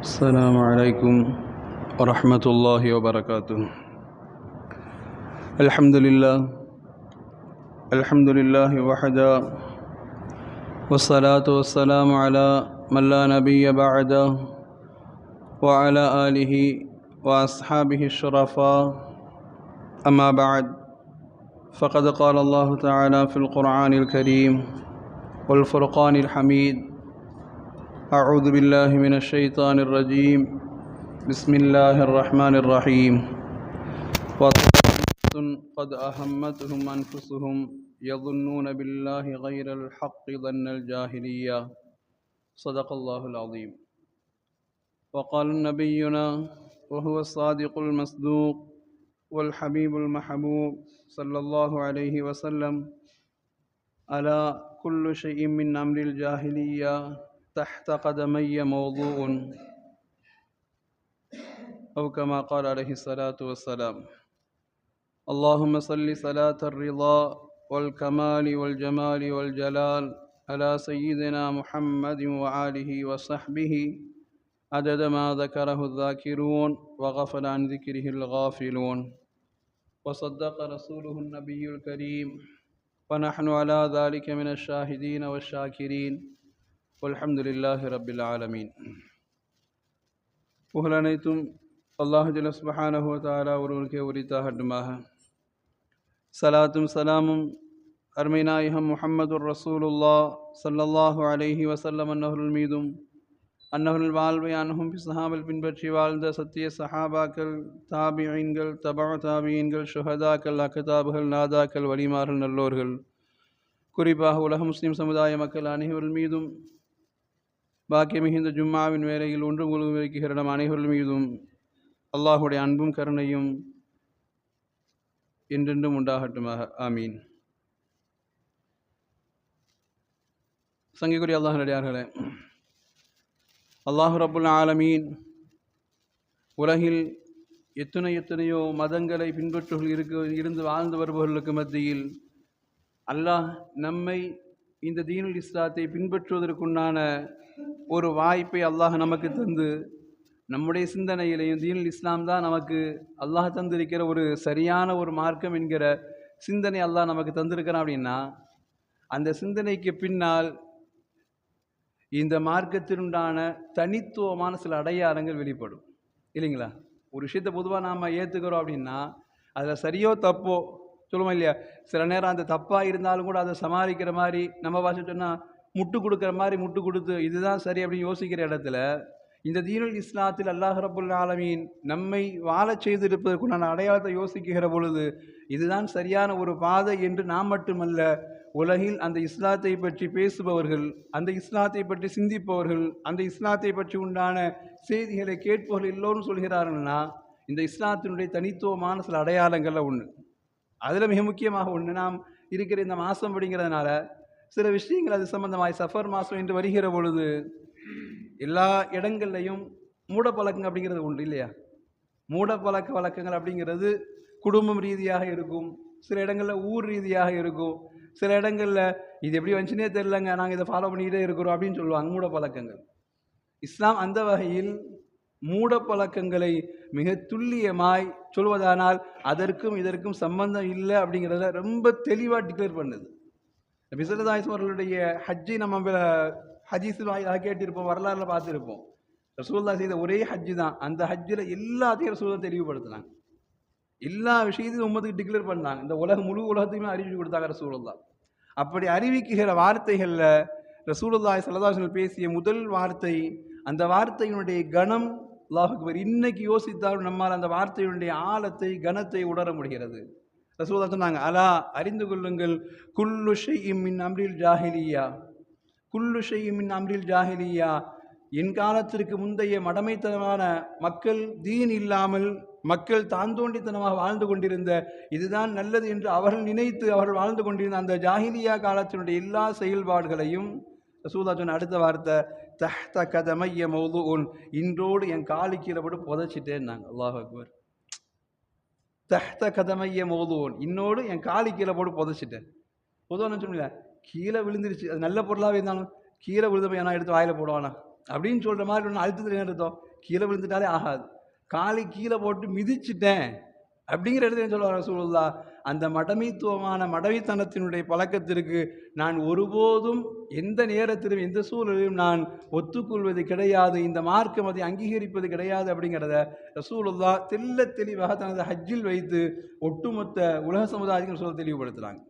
السلام عليكم ورحمة الله وبركاته. الحمد لله وحده، والصلاة والسلام على من لا نبي بعده، وعلى آله وأصحابه الشرفاء. أما بعد، فقد قال الله تعالى في القرآن الكريم والفرقان الحميد: أعوذ بالله من الشيطان الرجيم، بسم الله الرحمن الرحيم. قد أهمتهم أنفسهم يظنون بالله غير الحق ظن الجاهلية. صدق الله العظيم. وقال نبينا وهو الصادق المصدوق والحبيب المحبوب صلى الله عليه وسلم: ألا كل شيء من أمر الجاهلية تحت قدمي موضوع، أو كما قال عليه الصلاة والسلام. اللهم صل صلاة الرضا والكمال والجمال والجلال على سيدنا محمد وآله وصحبه عدد ما ذكره الذاكرون وغفل عن ذكره الغافلون، وصدق رسوله النبي الكريم، ونحن على ذلك من الشاهدين والشاكرين، والحمد لله رب العالمين. புகழனைத்தும் அல்லாஹ் ஜல்ல சுப்ஹானஹு வ தஆலா ஒருவருக்கே உரித்தாகட்டுமாக. சலாத்தும் சலாமும் அருமை நாயகம் முஹம்மதுர் ரசூலுல்லாஹ் ஸல்லல்லாஹு அலைஹி வஸல்லம் அன்னவர்கள் மீதும், அன்னவர்கள் வாழ்வை அன்ஹும் பிஸ்ஸஹாபில் பின்பற்றி வாழ்ந்த சத்திய சஹாபாக்கள், தாபிஈன்கள், தபஅ தாபிஈன்கள், ஷுஹதாக்கள், அக்தாபுகள், நாதாக்கள், வலிமார்கள், நல்லோர்கள், குறிப்பாக உலக முஸ்லிம் சமுதாய மக்கள் அனைவர்கள் மீதும், பாக்கிய மிகுந்த ஜும்மாவின் வேளையில் ஒன்று முழுவதும் வைக்கிற நம் அனைவர்கள் மீதும் அல்லாஹுடைய அன்பும் கருணையும் என்றென்றும் உண்டாகட்டுமாக. ஆமீன். சங்கைக்குரிய அல்லாஹ் நடிகார்களே, அல்லாஹு ரப்புல் ஆலமீன் உலகில் எத்தனையோ மதங்களை பின்பற்றுகள் இருந்து வாழ்ந்து வருபவர்களுக்கு மத்தியில் அல்லாஹ் நம்மை இந்த தீனுல் இஸ்லாத்தை பின்பற்றுவதற்குண்டான ஒரு வாய்ப்பை அல்லாஹ் நமக்கு தந்து, நம்முடைய சிந்தனையிலையும் தீனுல் இஸ்லாம் தான் நமக்கு அல்லாஹ் தந்திருக்கிற ஒரு சரியான ஒரு மார்க்கம் என்கிற சிந்தனை அல்லாஹ் நமக்கு தந்திருக்கிறான். அப்படின்னா அந்த சிந்தனைக்கு பின்னால் இந்த மார்க்கத்தினுண்டான தனித்துவமான சில அடையாளங்கள் வெளிப்படும், இல்லைங்களா? ஒரு விஷயத்தை பொதுவாக நாம் ஏற்றுக்கிறோம் அப்படின்னா அதில் சரியோ தப்போ சொல்லுவோம் இல்லையா? சில நேரம் அந்த தப்பாக இருந்தாலும் கூட அதை சமாளிக்கிற மாதிரி, நம்ம பாஷை சொன்னால் முட்டு கொடுக்குற மாதிரி முட்டு கொடுத்து இதுதான் சரி அப்படின்னு யோசிக்கிற இடத்துல இந்த தீனுல் இஸ்லாத்தில் அல்லாஹ் ரப்புல் ஆலமீன் நம்மை வாழச் செய்திருப்பதற்குண்டான அடையாளத்தை யோசிக்கிற பொழுது இதுதான் சரியான ஒரு பாதை என்று நாம் மட்டுமல்ல, உலகில் அந்த இஸ்லாத்தை பற்றி பேசுபவர்கள், அந்த இஸ்லாத்தை பற்றி சிந்திப்பவர்கள், அந்த இஸ்லாத்தை பற்றி உண்டான செய்திகளை கேட்பவர்கள் எல்லோரும் சொல்கிறார்கள்னா இந்த இஸ்லாத்தினுடைய தனித்துவமான சில அடையாளங்களில் ஒன்று. அதில் மிக முக்கியமாக ஒன்று, நாம் இருக்கிற இந்த மாதம் அப்படிங்கிறதுனால சில விஷயங்கள் அது சம்பந்தமாக சஃபர் மாதம் என்று வருகிற பொழுது எல்லா இடங்கள்லையும் மூடப்பழக்கங்கள் அப்படிங்கிறது உண்டு, இல்லையா? மூடப்பழக்க வழக்கங்கள் அப்படிங்கிறது குடும்பம் ரீதியாக இருக்கும், சில இடங்களில் ஊர் ரீதியாக இருக்கும், சில இடங்களில் இது எப்படி வந்துச்சுனே தெரிலங்க, நாங்கள் இதை ஃபாலோ பண்ணிக்கிட்டே இருக்கிறோம் அப்படின்னு சொல்லுவாங்க, மூடப்பழக்கங்கள். இஸ்லாம் அந்த வகையில் மூடப்பழக்கங்களை மிக துல்லியமாய் சொல்வதானால் அதற்கும் இதற்கும் சம்பந்தம் இல்லை அப்படிங்கிறத ரொம்ப தெளிவாக டிக்ளேர் பண்ணுது. நபி ஸல்லல்லாஹு அலைஹி வஸல்லம் அவர்களுடைய ஹஜ்ஜை நம்ம ஹதீஸில் கேட்டிருப்போம், வரலாறுல பார்த்துருப்போம். ரசூலுல்லாஹ் செய்த ஒரே ஹஜ்ஜு தான், அந்த ஹஜ்ஜில் எல்லாத்தையும் ரசூலுல்லாஹ் தெளிவுபடுத்தினாங்க, எல்லா விஷயத்தையும் உம்மத்துக்கு டிக்ளேர் பண்ணாங்க, இந்த முழு உலகத்தையுமே அறிவிச்சு கொடுத்தாங்க ரசூலுல்லாஹ். அப்படி அறிவிக்கிற வார்த்தைகளில் ரசூலுல்லாஹி ஸல்லல்லாஹு அலைஹி வஸல்லம் பேசிய முதல் வார்த்தை, அந்த வார்த்தையினுடைய கணம் அல்லாஹ் அக்பர், இன்னைக்கு யோசித்தாலும் நம்மால் அந்த வார்த்தையினுடைய ஆழத்தை கனத்தை உணர முடிகிறது. ரசூலுல்லாஹ் சொன்னாங்க, அலா அறிந்து கொள்ளுங்கள், குல்லு ஷைஇம் மின் அம்ரில் ஜாஹிலியா, குல்லு ஷைஇம் மின் அம்ரில் ஜாஹிலியா, என் காலத்திற்கு முந்தைய மடமைத்தனமான மக்கள், தீன் இல்லாமல் மக்கள் தாந்தோண்டித்தனமாக வாழ்ந்து கொண்டிருந்த, இதுதான் நல்லது என்று அவர்கள் நினைத்து அவர்கள் வாழ்ந்து கொண்டிருந்த அந்த ஜாஹிலியா காலத்தினுடைய எல்லா செயல்பாடுகளையும் ரசூலுல்லாஹ் சொன்ன அடுத்த வார்த்தை, தஹ்த கதமைய மௌதுஉன், இன்றோடு என் காலு கீழே போட்டு புதைச்சிட்டேன்னாங்க. அல்லாஹ் அக்பர். தஹ்த கதமைய மௌதுஉன், இன்னோடு என் காலு கீழே போட்டு புதைச்சிட்டேன். பொதுவாக சொன்னீங்களா, கீழே விழுந்துருச்சு, அது நல்ல பொருளாகவே இருந்தாலும் கீழே விழுந்தப்ப ஏன்னா எடுத்து வாயில் போடுவானா அப்படின்னு சொல்கிற மாதிரி ஒன்று அழுத்தத்தில் என்ன அர்த்தம்? கீழே விழுந்துட்டாலே ஆகாது, காலை கீழே போட்டு மிதிச்சிட்டேன் அப்படிங்கிற இடத்துல சொல்லுவார் ரசூலுல்லாஹ். அந்த மடமைத்துவமான மடமைத்தனத்தினுடைய பழக்கத்திற்கு நான் ஒருபோதும் எந்த நேரத்திலும் எந்த சூழலிலும் நான் ஒத்துக்கொள்வது கிடையாது, இந்த மார்க்கம் அதை அங்கீகரிப்பது கிடையாது அப்படிங்கிறத ரசூலுல்லாஹ் தெல்ல தெளிவாக தனது ஹஜ்ஜில் வைத்து ஒட்டுமொத்த உலக சமுதாயத்துக்கு சொல்ல தெளிவுபடுத்துகிறாங்க.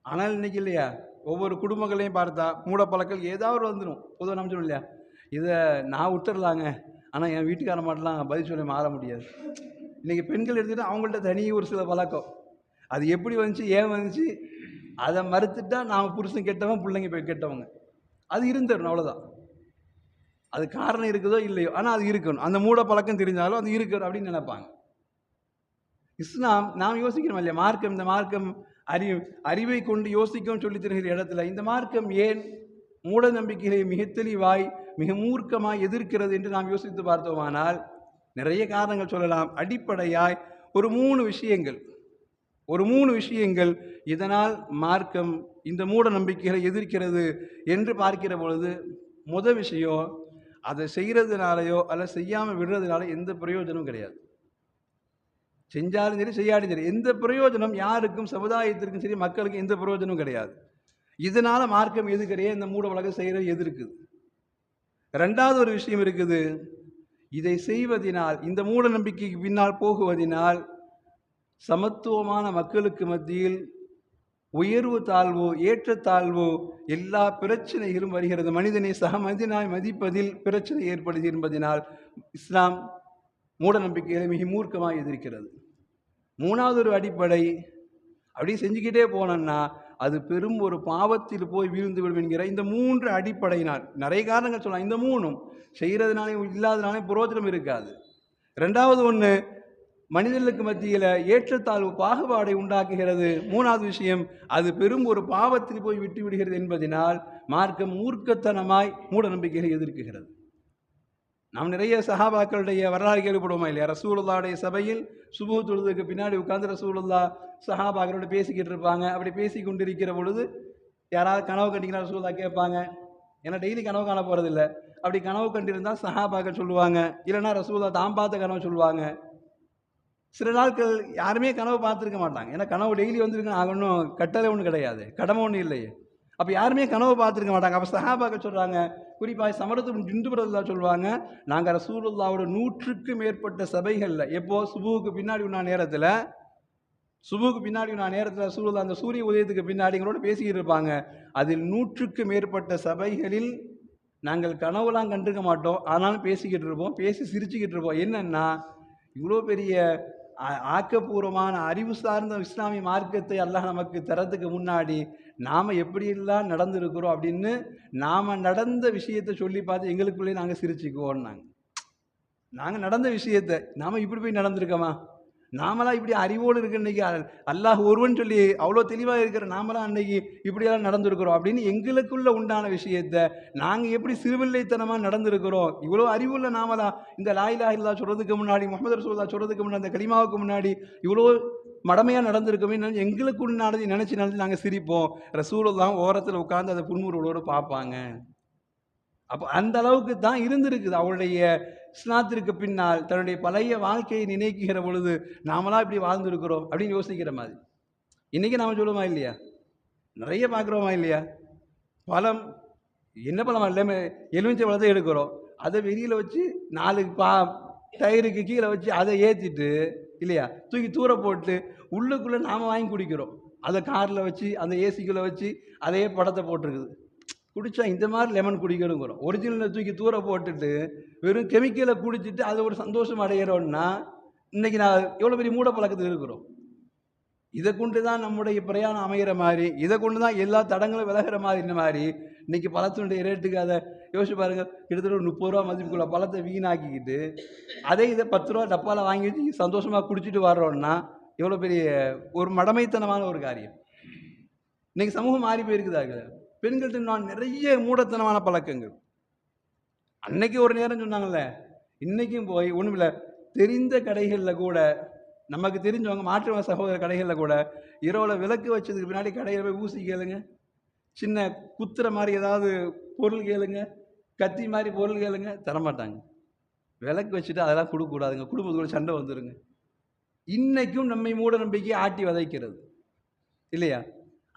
ஆனால் இன்னைக்கு இல்லையா, ஒவ்வொரு குடும்பங்களையும் பார்த்தா மூடப்பழக்கம் ஏதாவது வந்துடும். பொதுவாக நம்ம சொல்லணும் இல்லையா, இதை நான் விட்டுறலாங்க, ஆனால் என் வீட்டுக்கார மாட்டெலாம் பதில் சொல்லி மாற முடியாது. இன்றைக்கி பெண்கள் எடுத்துகிட்டு அவங்கள்ட்ட தனி ஒரு சில பழக்கம், அது எப்படி வந்துச்சு ஏன் வந்துச்சு அதை மறுத்துட்டா நாம் புருஷன் கெட்டவன் பிள்ளைங்க போய் கெட்டவங்க, அது இருந்துடணும், அவ்வளோதான். அது காரணம் இருக்குதோ இல்லையோ, ஆனால் அது இருக்கணும். அந்த மூட பழக்கம் தெரிஞ்சாலும் அது இருக்கணும் அப்படின்னு நினைப்பாங்க. இஸ்லாம் நாம் யோசிக்கணும் இல்லையா, மார்க்கம், இந்த மார்க்கம் அறிவை கொண்டு யோசிக்கவும் சொல்லி தருகிற இடத்துல இந்த மார்க்கம் ஏன் மூட நம்பிக்கைகளை மிக தெளிவாய் மிக மூர்க்கமாய் எதிர்க்கிறது என்று நாம் யோசித்து பார்த்தோமானால் நிறைய காரணங்கள் சொல்லலாம். அடிப்படையாய் ஒரு மூணு விஷயங்கள் இதனால் மார்க்கம் இந்த மூட நம்பிக்கைகளை எதிர்க்கிறது என்று பார்க்கிற பொழுது, முதல் விஷயம், அதை செய்கிறதுனாலையோ அல்ல செய்யாமல் விடுறதுனால எந்த பிரயோஜனமும் கிடையாது. செஞ்சாலும் சரி செய்யாலும் சரி எந்த பிரயோஜனம் யாருக்கும், சமுதாயத்திற்கும் சரி மக்களுக்கும் எந்த பிரயோஜனமும் கிடையாது. இதனால மார்க்கம் எதுக்கிறையே இந்த மூட உலகம் செய்கிறது எதிர்க்குது. ரெண்டாவது ஒரு விஷயம் இருக்குது, இதை செய்வதனால், இந்த மூட நம்பிக்கைக்கு பின்னால் போகுவதனால் சமத்துவமான மக்களுக்கு மத்தியில் உயர்வு தாழ்வு ஏற்றத்தாழ்வு எல்லா பிரச்சனைகளும் வருகிறது. மனிதனை சக மனிதனாய் மதிப்பதில் பிரச்சனை ஏற்படுது என்பதனால் இஸ்லாம் மூட நம்பிக்கைகளை மிக மூர்க்கமாக எதிர்க்கிறது. மூணாவது ஒரு அடிப்படை, அப்படி செஞ்சுக்கிட்டே போனோம்னா அது பெரும் ஒரு பாவத்தில் போய் வீழ்ந்து விடும் என்கிற இந்த மூன்று அடிப்படையினால் நிறைய காரணங்கள் சொல்லலாம். இந்த மூணும் செய்கிறதுனாலே இல்லாதனாலே புரோஜனம் இருக்காது. ரெண்டாவது ஒன்று, மனிதர்களுக்கு மத்தியில் ஏற்றத்தாழ்வு பாகுபாடை உண்டாக்குகிறது. மூணாவது விஷயம், அது பெரும் ஒரு பாவத்தில் போய் விட்டு விடுகிறது என்பதனால் மார்க்கம் மூர்க்கத்தனமாய் மூட நம்பிக்கைகளை எதிர்க்குகிறது. நாம் நிறைய சஹாபாக்களுடைய வரலாறு கேள்விப்படுவோமா இல்லையா? ரசூலுல்லாஹ்வுடைய சபையில் சுபூ தொழுதுக்கு பின்னாடி உட்கார்ந்து ரசூலுல்லாஹ் சஹாபாக்களோட பேசிக்கிட்டு இருப்பாங்க. அப்படி பேசி கொண்டிருக்கிற பொழுது யாராவது கனவு கண்டிங்கன்னா ரசூலுல்லாஹ் கேட்பாங்க. ஏன்னா டெய்லி கனவு காண போகிறதில்ல. அப்படி கனவு கண்டிருந்தால் சஹாபாக்கள் சொல்லுவாங்க, இல்லைன்னா ரசூலுல்லாஹ் தாம் பார்த்த கனவு சொல்லுவாங்க. சில நாட்கள் யாருமே கனவு பார்த்துருக்க மாட்டாங்க. ஏன்னா கனவு டெய்லி வந்துருக்குன்னு ஆகணும் கட்டளை ஒன்றும் கிடையாது, கடமை ஒன்றும் இல்லையே. அப்போ யாருமே கனவு பார்த்துருக்க மாட்டாங்க. அப்போ சஹாபாக்கள் சொல்கிறாங்க, குறிப்பாக சமரத்து ஜுந்துபுரல்லா சொல்லுவாங்க, நாங்கள் ரசூலுல்லாவோட 100க்கு மேற்பட்ட சபைகளில், எப்போ சுபுவுக்கு பின்னாடி உண்ணா நேரத்தில் ரசூலுல்லாஹ் அந்த சூரிய உதயத்துக்கு பின்னாடி எங்களோட பேசிக்கிட்டு இருப்பாங்க. அதில் 100க்கு மேற்பட்ட சபைகளில் நாங்கள் கனவுலாம் கண்டிருக்க மாட்டோம், ஆனாலும் பேசிக்கிட்டு இருப்போம், பேசி சிரிச்சுக்கிட்டு இருப்போம். என்னன்னா, இவ்வளோ பெரிய ஆக்கப்பூர்வமான அறிவு சார்ந்த இஸ்லாமிய மார்க்கத்தை அல்லாஹ் நமக்கு தரத்துக்கு முன்னாடி நாம் எப்படியெல்லாம் நடந்திருக்கிறோம் அப்படின்னு நாம் நடந்த விஷயத்தை சொல்லி பார்த்து எங்களுக்குள்ளே நாங்கள் சிரிச்சுக்குவோம். நாங்கள் நடந்த விஷயத்தை நாம் இப்படி போய் நடந்திருக்கோமா? நாமளாம் இப்படி அறிவோடு இருக்க இன்றைக்கி அல்லாஹ் ஒருவன் சொல்லி அவ்வளோ தெளிவாக இருக்கிற நாமளாம் அன்றைக்கி இப்படியெல்லாம் நடந்திருக்கிறோம் அப்படின்னு எங்களுக்குள்ள உண்டான விஷயத்தை நாங்கள் எப்படி சிறுவில்லைத்தனமாக நடந்திருக்கிறோம். இவ்வளோ அறிவுள்ள நாமலாம் இந்த லா இலாஹ இல்லல்லாஹ் சொல்கிறதுக்கு முன்னாடி, முஹம்மது ரசூலுல்லாஹ் சொல்கிறதுக்கு முன்னாடி, அந்த கலிமாவுக்கு முன்னாடி இவ்வளோ மடமையாக நடந்திருக்கோமே எங்களுக்கு உண்டானதை நினச்சி நாங்கள் சிரிப்போம். ரசூலுல்லாஹ் ஓரத்தில் உட்கார்ந்து அதை புன்முறுவலோடு பார்ப்பாங்க. அப்போ அந்த அளவுக்கு தான் இருந்திருக்குது. அவருடைய இஸ்லாத்திற்கு பின்னால் தன்னுடைய பழைய வாழ்க்கையை நினைக்கிற பொழுது நாமளாம் இப்படி வாழ்ந்துருக்கிறோம் அப்படின்னு யோசிக்கிற மாதிரி. இன்றைக்கி நாம் சொல்லுவோமா இல்லையா? நிறைய பார்க்குறோமா இல்லையா? பழம், என்ன பழம் எல்லாமே எலுமிச்சை பழத்தை எடுக்கிறோம், அதை வெளியில் வச்சு 4 டயருக்கு கீழே வச்சு அதை ஏற்றிட்டு இல்லையா தூக்கி தூர போட்டு உள்ளுக்குள்ளே நாம் வாங்கி குடிக்கிறோம். அதை காரில் வச்சு அந்த ஏசிக்குள்ளே வச்சு அதே படத்தை போட்டிருக்குது. குடித்தா இந்த மாதிரி லெமன் குடிக்கணுங்கிறோம். ஒரிஜினலை தூக்கி தூர போட்டுட்டு வெறும் கெமிக்கலை குடிச்சிட்டு அதை ஒரு சந்தோஷம் அடைகிறோன்னா இன்றைக்கி நான் எவ்வளோ பெரிய மூட பழக்கத்தில் இருக்கிறோம். இதை கொண்டு தான் நம்முடைய பிரயாணம் அமைகிற மாதிரி, இதை கொண்டு தான் எல்லா தடங்களும் விலகிற மாதிரி இன்றைக்கி பழத்தினுடைய ரேட்டுக்கு அதை யோசிச்சு பாருங்கள். கிட்டத்தட்ட ஒரு 30 ரூபா மதிப்புக்குள்ள பழத்தை வீணாக்கிக்கிட்டு அதே இதை 10 ரூபா டப்பாவில் வாங்கி வச்சு சந்தோஷமாக குடிச்சிட்டு வர்றோன்னா எவ்வளோ பெரிய ஒரு மடமைத்தனமான ஒரு காரியம். இன்றைக்கி சமூகம் மாறி போயிருக்குதாங்க. பெண்கள்கிட்ட நான் நிறைய மூடத்தனமான பழக்கங்கள். அன்னைக்கு ஒரு நேரம் சொன்னாங்கல்ல, இன்றைக்கும் போய் ஒன்றும் இல்லை, தெரிந்த கடைகளில் கூட, நமக்கு தெரிஞ்சவங்க மாற்று சகோதர கடைகளில் கூட இரவில் விளக்கு வச்சதுக்கு பின்னாடி கடையில் போய் ஊசி கேளுங்க, சின்ன குத்துற மாதிரி ஏதாவது பொருள் கேளுங்க, கத்தி மாதிரி பொருள் கேளுங்க, தரமாட்டாங்க. விளக்கு வச்சுட்டு அதெல்லாம் கொடுக்கக்கூடாதுங்க, குடும்பத்துக்குள்ள சண்டை வந்துருங்க. இன்னைக்கும் நம்மை மூட நம்பிக்கை ஆட்டி வதைக்கிறது இல்லையா?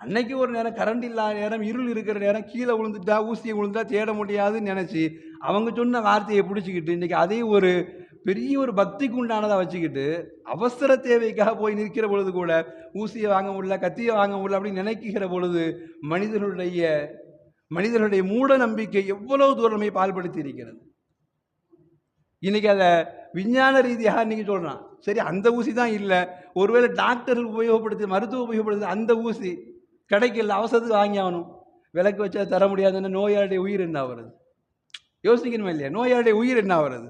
அன்னைக்கு ஒரு நேரம் கரண்ட் இல்லாத நேரம், இருள் இருக்கிற நேரம், கீழே விழுந்துட்டா ஊசியை விழுந்தா தேட முடியாதுன்னு நினைச்சு அவங்க சொன்ன வார்த்தையை பிடிச்சிக்கிட்டு இன்னைக்கு அதையும் ஒரு பெரிய ஒரு பக்திக்கு உண்டானதாக வச்சுக்கிட்டு அவசர தேவைக்காக போய் நிற்கிற பொழுது கூட ஊசியை வாங்க முடியல, கத்தியை வாங்க முடியல அப்படின்னு நினைக்கிற பொழுது மனிதர்களுடைய மூட நம்பிக்கை எவ்வளவு தூரமே பால்படுத்தி இருக்கிறது. இன்னைக்கு அதை விஞ்ஞான ரீதியாக இன்னைக்கு சொல்றான். சரி, அந்த ஊசி தான் இல்லை, ஒருவேளை டாக்டர்கள் உபயோகப்படுத்தி மருத்துவ உபயோகப்படுத்தி அந்த ஊசி கிடைக்கல, அவசரத்துக்கு வாங்கி ஆகணும், விளக்கு வச்சா தர முடியாதுன்னு நோயாளிய உயிர் என்ன ஆகிறது? யோசிக்கணுமா இல்லையா? நோயாளிய உயிர் என்ன ஆகிறது?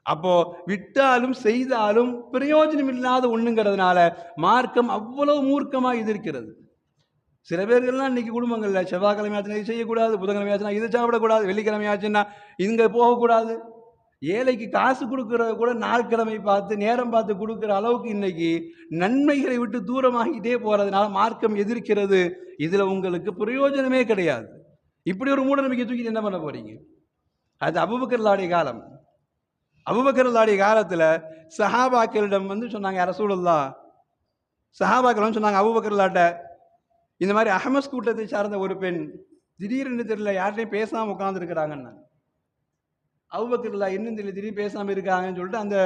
அப்போ விட்டாலும் செய்தாலும் பிரயோஜனம் இல்லாத ஒண்ணுங்கிறதுனால மார்க்கம் அவ்வளவு மூர்க்கமாக எதிர்க்கிறது. சில பேர்கள்லாம் இன்னைக்கு குடும்பங்கள்ல செவ்வாய்க்கிழமை ஆச்சுன்னா இது செய்யக்கூடாது, புதன்கிழமை ஆச்சுன்னா இது சாப்பிடக்கூடாது, வெள்ளிக்கிழமை ஆச்சுன்னா இங்க போகக்கூடாது. ஏழைக்கு காசு கொடுக்கறத கூட நாள் கிழமை பார்த்து நேரம் பார்த்து கொடுக்குற அளவுக்கு இன்னைக்கு நன்மைகளை விட்டு தூரமாகிட்டே போறதுனால மார்க்கம் எதிர்க்கிறது. இதுல உங்களுக்கு பிரயோஜனமே கிடையாது. இப்படி ஒரு மூட நம்பிக்கை தூக்கி என்ன பண்ண போறீங்க? அது அபூபக்கருடைய காலம். அபூபக்கருடைய காலத்துல சஹாபாக்களிடம் சொன்னாங்க, ரசூலுல்லாஹ், சஹாபாக்கள் சொன்னாங்க அபூபக்கர்லாட்ட, இந்த மாதிரி அஹமஸ் கூட்டத்தை சார்ந்த ஒரு பெண் திடீர்னு தெரியல யார்கிட்டையும் பேசாம உட்கார்ந்துருக்கிறாங்கன்னு. அபூபக்கர்லா என்னன்னு தெரியல திடீர்னு பேசாம இருக்காங்கன்னு சொல்லிட்டு அந்த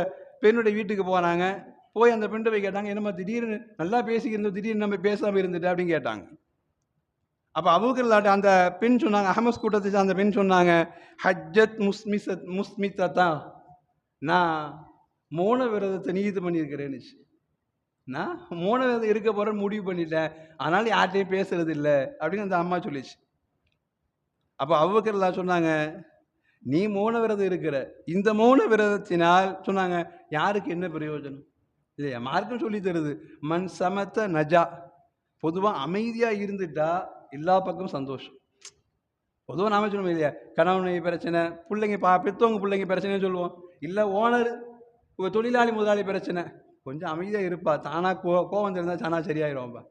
பெண்ணுடைய வீட்டுக்கு போனாங்க. போய் அந்த பெண்ணை போய் கேட்டாங்க, என்னம்மா திடீர்னு நல்லா பேசிக்கிருந்தோம், திடீர்னு நம்ம பேசாம இருந்துட்டு அப்படின்னு கேட்டாங்க. அப்போ அபூபக்கர்லாட்ட அந்த பெண் சொன்னாங்க, அஹமஸ் கூட்டத்தை சார்ந்த பெண் சொன்னாங்க, ஹஜ்ஜத் முஸ்மிதா, நான் மௌன விரதத்தை நீதி பண்ணியிருக்கிறேன்னு. நான் மௌன விரதம் இருக்க போறேன்னு முடிவு பண்ணிட்டேன், அதனால யார்கிட்டையும் பேசுறது இல்லை அப்படின்னு அந்த அம்மா சொல்லிச்சு. அப்போ அபூபக்கர்லா சொன்னாங்க, நீ மௌன விரதம் இருக்கிற, இந்த மௌன விரதத்தினால் சொன்னாங்க யாருக்கு என்ன பிரயோஜனம் இல்லையா? மார்க்கம் சொல்லி தருது, மண் சமத்த நஜா, பொதுவாக அமைதியா இருந்துட்டா எல்லா பக்கமும் சந்தோஷம். பொதுவாக நாம சொல்லுவோம் இல்லையா, கணவனை பிரச்சனை, பிள்ளைங்க பெற்றவங்க பிள்ளைங்க பிரச்சனைன்னு சொல்லுவோம், இல்லை ஓனர் தொழிலாளி முதலாளி பிரச்சனை, கொஞ்சம் அமைதியா இருப்பா, தானா கோவம் தெரிந்தா தானா சரியாயிருவான்பா.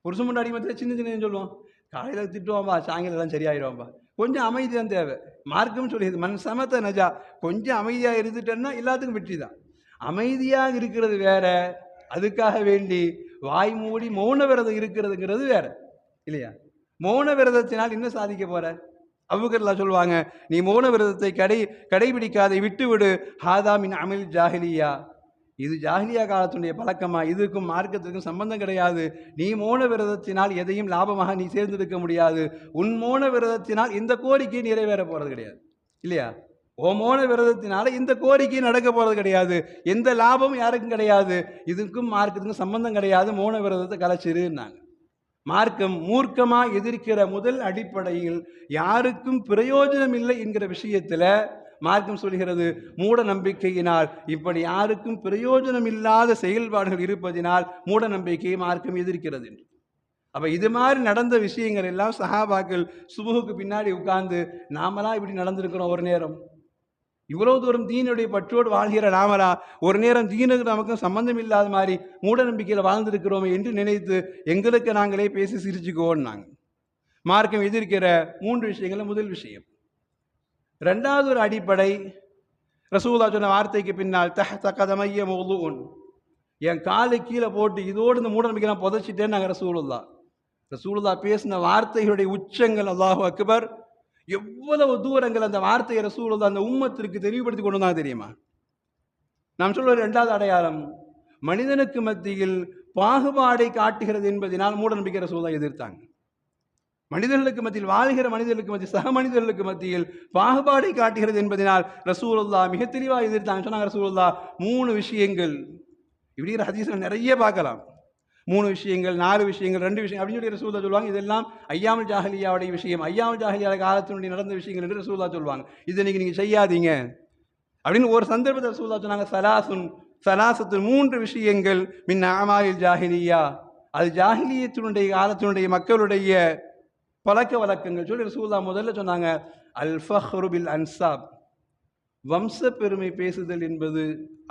புருஷன் முன்னாடி மத்தியில் சின்ன சின்ன சொல்லுவோம், காலையில திட்டுவான்பா, சாயங்காலம் எல்லாம் சரியாயிருவான்பா. கொஞ்சம் அமைதி தான் தேவை. மார்க்கம் சொல்லியது மண் சமத்த நஜா, கொஞ்சம் அமைதியா இருந்துட்டேன்னா எல்லாத்துக்கும் வெற்றி தான். அமைதியாக இருக்கிறது வேற, அதுக்காக வேண்டி வாய் மூடி மௌன விரதம் இருக்கிறதுங்கிறது வேற இல்லையா? மௌன விரதத்தினால் என்ன சாதிக்க போற? அபூபக்கர்லா சொல்லுவாங்க, நீ மௌன விரதத்தை கடைபிடிக்காதை விட்டுவிடு, ஹாதா மின் அமில் ஜாஹிலியா, இது ஜாஹிலியா காலத்துடைய பழக்கமா, இதுக்கும் மார்க்கத்திற்கும் சம்பந்தம் கிடையாது. நீ மௌன விரதத்தினால் எதையும் லாபமாக நீ சேர்ந்தெடுக்க முடியாது. உன் மௌன விரதத்தினால் இந்த கோரிக்கை நிறைவேற போறது கிடையாது இல்லையா? ஓ மௌன விரதத்தினால இந்த கோரிக்கை நடக்க போறது கிடையாது, எந்த லாபமும் யாருக்கும் கிடையாது, இதுக்கும் மார்க்கத்துக்கும் சம்பந்தம் கிடையாது, மௌன விரதத்தை கலைச்சிருன்னாங்க. மார்க்கம் மூர்க்கமா எதிர்க்கிற முதல் அடிப்படையில் யாருக்கும் பிரயோஜனம் இல்லை என்கிற விஷயத்துல மார்க்கம் சொல்கிறது, மூட நம்பிக்கையினால் இப்படி யாருக்கும் பிரயோஜனம் இல்லாத செயல்பாடுகள் இருப்பதினால் மூட நம்பிக்கையை மார்க்கம் எதிர்க்கிறது. அப்ப இது மாதிரி நடந்த விஷயங்கள் எல்லாம் சஹாபாக்கள் சுபுகுக்கு பின்னாடி உட்கார்ந்து, நாமளா இப்படி நடந்திருக்கிறோம், ஒரு நேரம் இவ்வளவு தூரம் தீனுடைய பற்றோடு வாழ்கிற நாமளா ஒரு நேரம் தீனுக்கு நமக்கும் சம்பந்தம் இல்லாத மாதிரி மூட நம்பிக்கையில் வாழ்ந்திருக்கிறோம் என்று நினைத்து எங்களுக்கு நாங்களே பேசி சிரிச்சுக்கோன்னாங்க. மார்க்கம் எதிர்க்கிற 3 விஷயங்கள் முதல் விஷயம். ரெண்டாவது ஒரு அடிப்படை, ரசூலுல்லாஹ் சொன்ன வார்த்தைக்கு பின்னால் தஹ்த கதமைய மௌதுஉன், என் காலை கீழே போட்டு இதோடு இந்த மூட நம்பிக்கை நான் புதைச்சிட்டேன்னு நாங்கள் ரசூலுல்லாஹ் பேசின வார்த்தைகளுடைய உச்சங்கள், அல்லாஹு அக்பர், எவ்வளவு தூரங்கள் அந்த வார்த்தையை ரசூலுல்லாஹ் அந்த உம்மத்திற்கு தெளிவுபடுத்தி கொண்டு வந்தாங்க தெரியுமா? நாம் சொல்ற இரண்டாவது அடையாளம், மனிதனுக்கு மத்தியில் பாகுபாடை காட்டுகிறது என்பதனால் மூட நம்பிக்கை ரசூலுல்லாஹ் எதிர்த்தாங்க. மனிதர்களுக்கு மத்தியில் வாழ்கிற மனிதர்களுக்கு மத்தியில் சக மனிதர்களுக்கு மத்தியில் பாகுபாடை காட்டுகிறது என்பதனால் ரசூலுல்லாஹ் மிக தெளிவாக எதிர்த்தாங்க. சொன்னாங்க ரசூலுல்லாஹ் 3 விஷயங்கள், இப்படி ஹதீஸ்ல நிறைய பார்க்கலாம், 3 விஷயங்கள் 4 விஷயங்கள் 2 விஷயம் அப்படின்னு சொல்லி ரசூலுல்லாஹ் சொல்லுவாங்க. இதெல்லாம் ஐயாமுல் ஜாஹிலியாவுடைய விஷயம், ஐயாமுல் ஜாஹிலியா காலத்தினுடைய நடந்த விஷயங்கள் என்று ரசூலுல்லாஹ் சொல்லுவாங்க. இதை நீங்க செய்யாதீங்க அப்படின்னு ஒரு சந்தர்ப்பத்தில் ரசூலுல்லாஹ் சொன்னாங்க, சலாசத்து 3 விஷயங்கள் மின் அமாலில் ஜாஹிலியா, அது ஜாஹிலியத்தினுடைய காலத்தினுடைய மக்களுடைய பழக்க வழக்கங்கள் சொல்லி ரசூலுல்லாஹ் முதல்ல சொன்னாங்க, அல் ஃபஹ்ரு பில் அன்சாப், வம்ச பெருமை பேசுதல் என்பது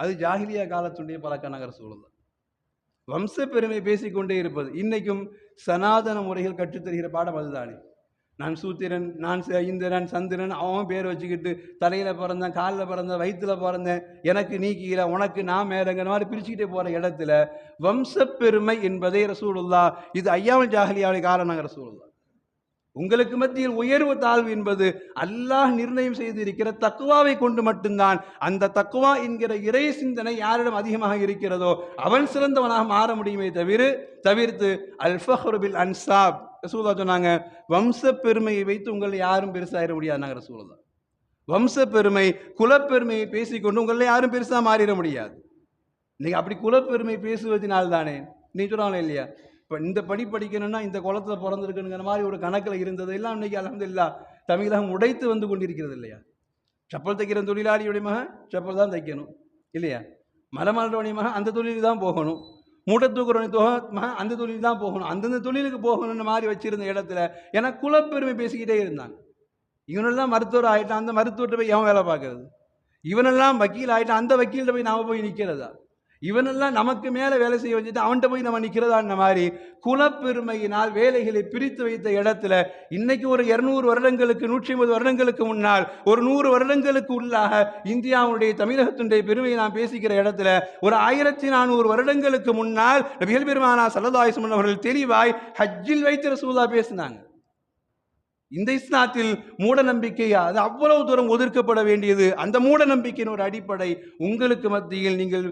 அது ஜாஹிலியா காலத்துடைய பழக்கம். ரசூலுல்லாஹ் வம்ச பெருமை பேசிக்கொண்டே இருப்பது இன்னைக்கும் சனாதன முறைகள் கற்றுத்தருகிற பாடம் அதுதானே. நான் சூத்திரன், நான் இந்திரன், சந்திரன், அவன் பேர் வச்சுக்கிட்டு தலையில் பிறந்தேன், காலில் பிறந்தேன், வயிற்றில் பிறந்தேன், எனக்கு நீ கீழே, உனக்கு நான் மேலங்கிற மாதிரி பிரிச்சுக்கிட்டே போகிற இடத்துல வம்சப்பெருமை என்பதே ரசூலுல்லாஹ் இது ஐயாமல் ஜாஹிலியாவுடைய காரணங்க ரசூலுல்லாஹ். உங்களுக்கு மத்தியில் உயர்வு தாழ்வு என்பது அல்லாஹ் நிர்ணயம் செய்திருக்கிற தக்குவாவை கொண்டு மட்டும்தான். அந்த தக்குவா என்கிற இறை சிந்தனை யாரிடம் அதிகமாக இருக்கிறதோ அவன் சிறந்தவனாக மாற முடியுமே தவிர்த்து அல்ஃபஹ்ரு பில் அன்சாப் ரசூலுல்லாஹ் சொன்னாங்க, வம்ச பெருமையை வைத்து உங்களை யாரும் பெருசாயிட முடியாது ரசூலுல்லாஹ். வம்ச பெருமை குலப்பெருமையை பேசிக்கொண்டு உங்களை யாரும் பெருசா மாறிட முடியாது. இன்னைக்கு அப்படி குலப்பெருமை பேசுவதனால்தானே நீ சொல்றாங்களே இல்லையா, இப்போ இந்த படி படிக்கணும்னா இந்த குளத்தில் பிறந்திருக்குங்கிற மாதிரி ஒரு கணக்கில் இருந்தது எல்லாம் இன்னைக்கு அல்ஹம்துலில்லாஹ் தமிழகம் உடைத்து வந்து கொண்டிருக்கிறது இல்லையா. செப்பல் தைக்கிற தொழிலாளியுடைய மகன் செப்பல் தான் தைக்கணும் இல்லையா, மரமாளுடைய மகன் அந்த தொழிலுக்கு தான் போகணும், மூட்டை தூக்குறவனுடைய மகன் அந்த தொழில் தான் போகணும், அந்தந்த தொழிலுக்கு போகணும்னு மாதிரி வச்சிருந்த இடத்துல ஏன்னா குலப்பெருமை பேசிக்கிட்டே இருந்தாங்க. இவனெல்லாம் மருத்துவர் ஆகிட்டான், அந்த மருத்துவர்கிட்ட போய் எவன் வேலை பார்க்கறது, இவனெல்லாம் வக்கீல் ஆகிட்டான், அந்த வக்கீல்கிட்ட போய் நாம் போய் நிற்கிறதா, இவனெல்லாம் நமக்கு மேலே வேலை செய்ய வச்சுட்டு அவன்கிட்ட போய் நம்ம நிற்கிறதான்ற மாதிரி குலப்பெருமையினால் வேலைகளை பிரித்து வைத்த இடத்துல இன்னைக்கு ஒரு 200 வருடங்களுக்கு 150 வருடங்களுக்கு முன்னால் ஒரு 100 வருடங்களுக்கு உள்ளாக இந்தியாவுடைய தமிழகத்தினுடைய பெருமையை நாம் பேசிக்கிற இடத்துல ஒரு 1400 வருடங்களுக்கு முன்னால் நபிகள் பெருமானார் ஸல்லல்லாஹு அலைஹி வஸல்லம் அவர்கள் தெளிவாய் ஹஜ்ஜில் வைத்து ரசூலுல்லாஹ் பேசினாங்க. இந்த இஸ்லாத்தில் மூட நம்பிக்கையா அது அவ்வளவு தூரம் ஒதுக்கப்பட வேண்டியது. அந்த மூட நம்பிக்கையின் ஒரு அடிப்படை உங்களுக்கு மத்தியில் நீங்கள்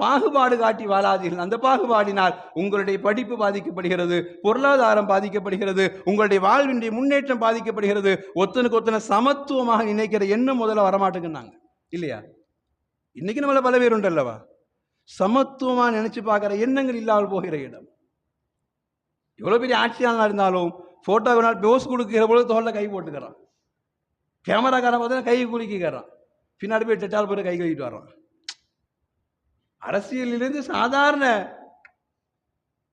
பாகுபாடு காட்டி வாழாதீர்கள். அந்த பாகுபாடினால் உங்களுடைய படிப்பு பாதிக்கப்படுகிறது, பொருளாதாரம் பாதிக்கப்படுகிறது, உங்களுடைய வாழ்வினுடைய முன்னேற்றம் பாதிக்கப்படுகிறது. ஒத்தனுக்கு ஒத்தனை சமத்துவமாக நினைக்கிற எண்ணம் முதல்ல வரமாட்டேங்குன்னாங்க இல்லையா. இன்னைக்கு நம்மள பல பேர் உண்டல்லவா சமத்துவமா நினைச்சு பார்க்கிற எண்ணங்கள் இல்லாமல் போகிற இடம். எவ்வளவு பெரிய ஆட்சியாளனா இருந்தாலும் போட்டோவினால் போஸ் கொடுக்கிற பொழுது தோளில் கை போட்டுக்கிறான், கேமராக்காரன் பார்த்தா கை குலுக்கிக்கிறான், பின்னாடி போய் டெட்டால் போய் கை கழுவிட்டு வர்றான். அரசியலிலிருந்து சாதாரண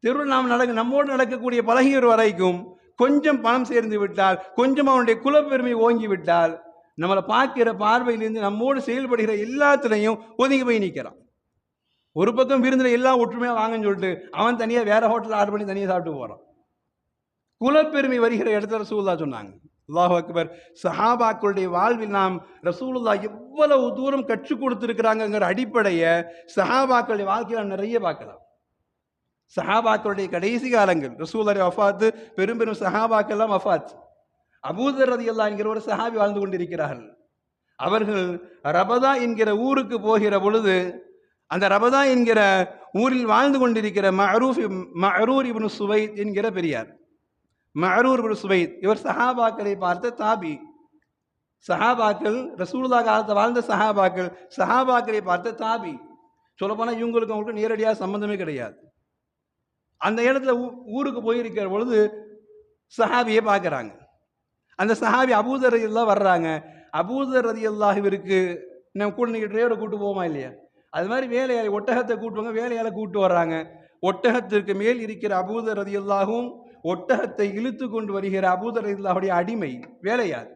தெருவில் நம்மோடு நடக்கக்கூடிய பழகியவர் வரைக்கும் கொஞ்சம் பணம் சேர்ந்து விட்டால், கொஞ்சம் அவனுடைய குலப்பெருமை ஓங்கி விட்டால், நம்மளை பார்க்கிற பார்வையிலிருந்து நம்மோடு செயல்படுகிற எல்லாத்துலையும் ஒதுங்கி போய் நிற்கிறான். ஒரு பக்கம் விருந்தில் எல்லாம் ஒற்றுமையாக வாங்கன்னு சொல்லிட்டு அவன் தனியாக வேற ஹோட்டலில் ஆர்டர் பண்ணி தனியாக சாப்பிட்டு போகிறான். குலப்பெருமை வருகிற இடத்துல ரசூலுல்லாஹ் சொன்னாங்க. அல்லாஹு அக்பர். சஹாபாக்களுடைய வாழ்வில் நாம் ரசூலுல்லாஹ் எவ்வளவு தூரம் கற்றுக் கொடுத்திருக்கிறாங்கிற அடிப்படையை சஹாபாக்களுடைய வாழ்க்கையில் நிறைய பார்க்கலாம். சஹாபாக்களுடைய கடைசி காலங்கள் ரசூலுல்லாஹ் வஃபாத்து, பெரும் பெரும் சஹாபாக்கள் எல்லாம் வஃபாத். அபூதர் ரலியல்லாஹு என்கிற ஒரு சஹாபி வாழ்ந்து கொண்டிருக்கிறார்கள். அவர்கள் ரபதா என்கிற ஊருக்கு போகிற பொழுது அந்த ரபதா என்கிற ஊரில் வாழ்ந்து கொண்டிருக்கிற மஅரூர் இப்னு சுவைத் என்கிற பெரியார், மஅரூர் இப்னு சுவைத், இவர் சஹாபாக்களை பார்த்த தாபி. சஹாபாக்கள் ரசூலுல்லாஹ் காலத்தை வாழ்ந்த சஹாபாக்களை பார்த்த தாபி. சொல்லப்போனால் இவங்களுக்கு அவங்களுக்கு நேரடியாக சம்பந்தமே கிடையாது. அந்த இடத்துல ஊருக்கு போயிருக்கிற பொழுது சஹாபியை பார்க்குறாங்க. அந்த சஹாபி அபூதர் ரலியல்லாஹு வர்றாங்க. அபூதர் ரலியல்லாஹு இவருக்கு நம்ம கூட நீங்கள் டிரைவரை கூப்பிட்டு போவோமா இல்லையா, அது மாதிரி வேலையாளி ஒட்டகத்தை கூட்டுவாங்க, வேலையாளை கூப்பிட்டு வர்றாங்க. ஒட்டகத்திற்கு மேல் இருக்கிற அபூதர் ரலியல்லாஹுவும் ஒட்டகத்தை இழுத்து கொண்டு வருகிற அபூதர் ரலியல்லாஹுடைய அடிமை வேலையாள்,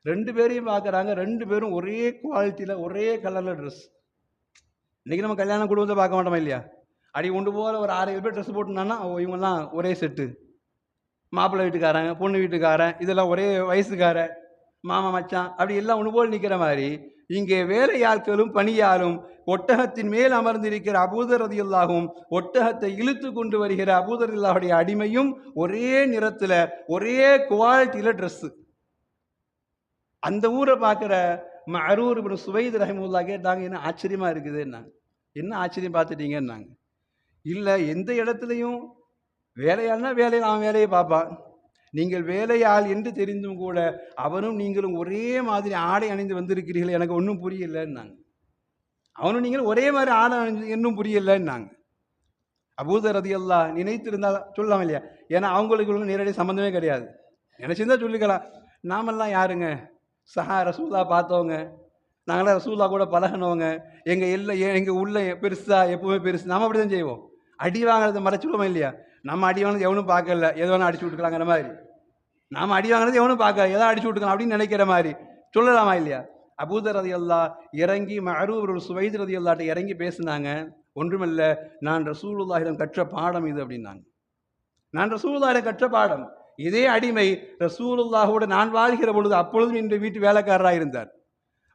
2 பேரையும் பார்க்குறாங்க. 2 பேரும் ஒரே குவாலிட்டியில் ஒரே கலரில் ட்ரெஸ். இன்றைக்கி நம்ம கல்யாண குடும்பத்தை பார்க்க மாட்டோமா இல்லையா, அடி கொண்டு போகிற ஒரு 6-7 பேர் ட்ரெஸ் போட்டுனான்னா இவங்கெல்லாம் ஒரே செட்டு, மாப்பிள்ளை வீட்டுக்காரங்க, பொண்ணு வீட்டுக்காரன், இதெல்லாம் ஒரே வயசுக்காரன், மாமா மச்சான், அப்படி எல்லாம் ஒன்று போல் நிற்கிற மாதிரி இங்கே வேலையாட்களும் பணியாலும் ஒட்டகத்தின் மேல் அமர்ந்திருக்கிற அபூதர் ரலியல்லாஹுவும் ஒட்டகத்தை இழுத்து கொண்டு வருகிற அபூதர் ரலியல்லாஹுடைய அடிமையும் ஒரே நிறத்தில் ஒரே குவாலிட்டியில் ட்ரெஸ்ஸு. அந்த ஊரை பார்க்குற மஅரூர் இப்னு சுவைத் ரஹிமஹுல்லாஹ் கேட்டாங்க, என்ன ஆச்சரியமாக இருக்குதுன்னாங்க. என்ன ஆச்சரியம் பார்த்துட்டீங்கன்னாங்க. இல்லை, எந்த இடத்துலையும் வேலையாள்னா வேலையில் அவன் வேலையை பார்ப்பான், நீங்கள் வேலையாள் என்று தெரிந்தும் கூட அவனும் நீங்களும் ஒரே மாதிரி ஆடை அணிந்து வந்திருக்கிறீர்கள், எனக்கு ஒன்றும் புரியலைன்னாங்க. அவனும் நீங்களும் ஒரே மாதிரி ஆடை அணிஞ்சு இன்னும் புரியலைன்னாங்க. அபூதர் ரலியல்லாஹு நினைத்திருந்தால் சொல்லலாம் இல்லையா, ஏன்னா அவங்களுக்கு நேரடி சம்மந்தமே கிடையாது. நினைச்சிருந்தா சொல்லிக்கலாம். நாமெல்லாம் யாருங்க, ரசூலுல்லாஹ் பார்த்தவங்க, நாங்களாம் ரசூலுல்லாஹ் கூட பழகினவங்க, எங்கள் உள்ள பெருசாக எப்பவுமே பெருசு, நாம் அப்படி தான் செய்வோம். அடி வாங்குறதை மறைச்சுடுவோம் இல்லையா, நம்ம அடி வாங்கினது எவனும் பார்க்கல, எது வேணால் அடிச்சு விட்டுக்கலாங்கிற மாதிரி, நாம் அடி வாங்கினது எவனும் பார்க்கல, எதாவது அடிச்சு விட்டுக்கலாம் அப்படின்னு நினைக்கிற மாதிரி சொல்லலாமா இல்லையா. அபூதர் ரலியல்லாஹு இறங்கி மஅரூர் சுவைத் ரலியல்லாஹு இறங்கி பேசினாங்க. ஒன்றுமில்லை, நான் ரசூலுல்லாஹிடம் கற்ற பாடம் இது அப்படின்னாங்க. நான் ரசூலுல்லாஹிடம் கற்ற பாடம். இதே அடிமை ரசூலுல்லாஹோடு நான் வாழ்கிற பொழுது அப்பொழுதும் என்னுடைய வீட்டு வேலைக்காரராக இருந்தார்.